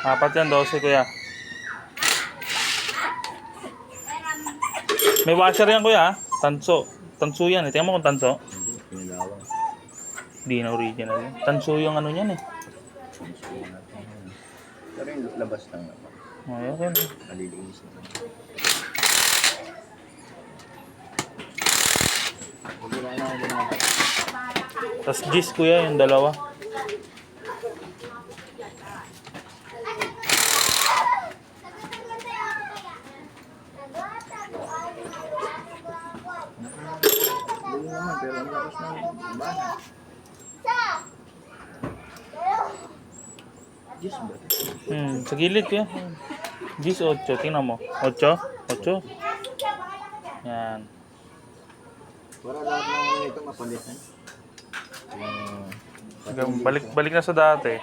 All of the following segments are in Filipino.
Apat yan, 12 kuya. May washer yan kuya. Tanso. Tanso yan eh. Tingnan mo kung tanso. Hindi, pinilawang. Di na original yan. Tanso yung ano yan eh. Pero yung labas lang naman. Ayun. Nalilinis naman. Wala na ako ginagawa. Tapos gis kuya yung dalawa. Hindi naman, pero ang lakas ng bahay. Diyos ba? Sa gilid kuya. Gis 8. Tingnan mo. 8? 8? Yan. Para lahat ng ito mapalitan. Balik na sa dati.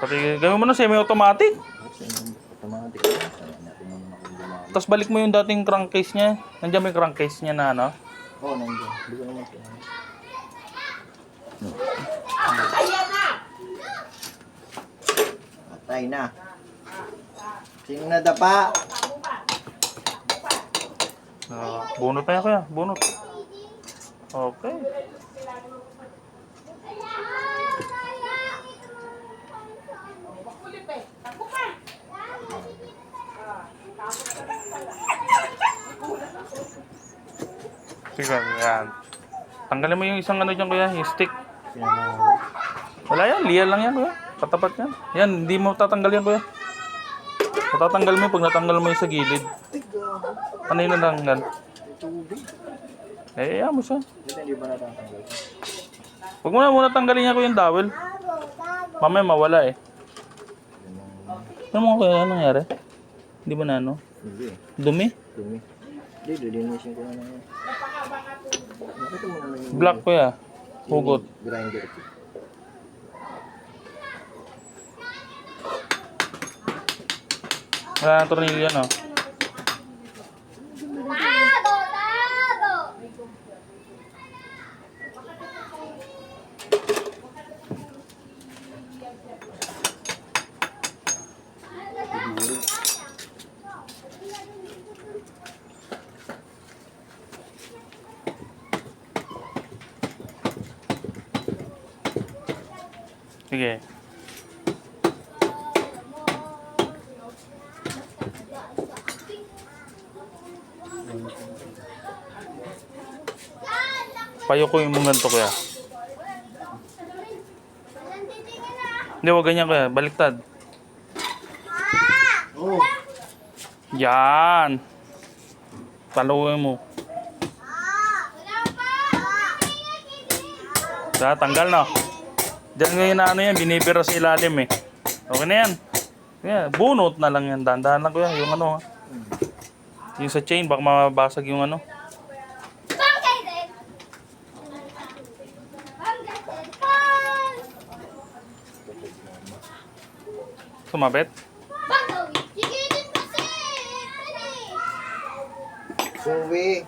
Pati gawin mo na semi-automatic. Automatic na. Sana natin yung makagumamit. Tapos balik mo yung dating crankcase niya. Nandiyan may crankcase niya na ano. Oo, nandiyan. Hindi ko naman kaya. Patay na. Sino nadapa? Bunot na yan kuya. Bunot. Okay. Sige, yan. Tanggalin mo yung isang ano dyan kuya, yung stick. Wala yan, liya lang yan kuya. Katapat yan. Yan, hindi mo tatanggal yan kuya. Matatanggal mo yung pag natanggal mo yung sa gilid. Ano yung natanggal? Eh, mo siya. Hindi ba natatanggal? Huwag mo na muna tanggalin niya ko yung dowel. Mamaya mawala eh. Ano mo kaya nangyari? Hindi ba na ano? Hindi. Dumi? Dumi. Hindi, dudinisin ko na yan. Nakita mo naman yung Black ko ya. Hugot. grinder ko. Wala na tornilyo no? Sige. Payukuin mo ganito kuya. Hindi, wag ganyan kuya. Baliktad. Oh! Yan. Paluin mo. Tanggal no? Diyan ngayon na ano yan, binibira sa ilalim eh. Okay na yan. Yeah, bunot na lang yan. Dahan-dahan lang kuya. Yung ano ha. Yung sa chain, baka mabasag yung ano. Sumabit? Suwi!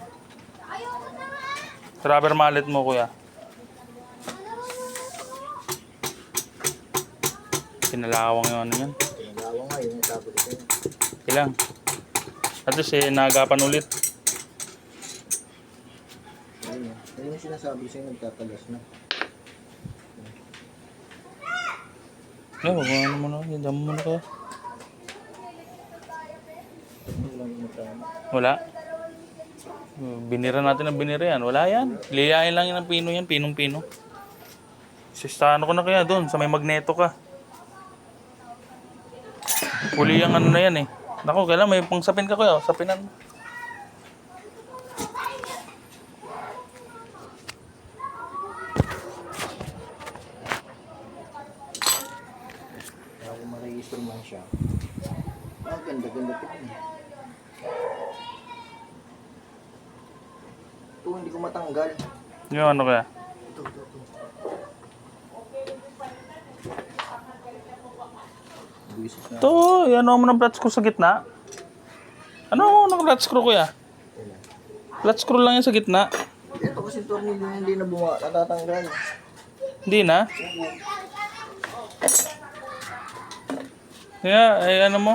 Rubber mallet mo kuya. Pinalawang yung ano yan. Pinagawa nga yung sabi ko sa'yo. Ilang. At least nagapan ulit. Ayun yung sinasabi sa'yo, nagtatagas na. Eh, wag mo ano muna. Diyan mo muna kaya. Wala. Binira natin ang binira yan. Wala yan. Liyain lang yan ng pino yan. Pinong-pino. Sistano ko na kaya doon. Sa may magneto ka. Huli yung ano na yan eh. Naku, kailan may pangsapin ka kuya. Sapinan mo. Kaya kung ma-register man siya. Ganda-ganda tignan. Ito, hindi ko matanggal. Yung ano kaya? Ito. Buisit na. Ito, ano mo ng flat screw sa gitna? Ano ng flat screw kuya? Flat screw lang yan sa gitna. Ito kasi tornilyo hindi na natatanggal. Hindi na. Kaya, ay ano mo,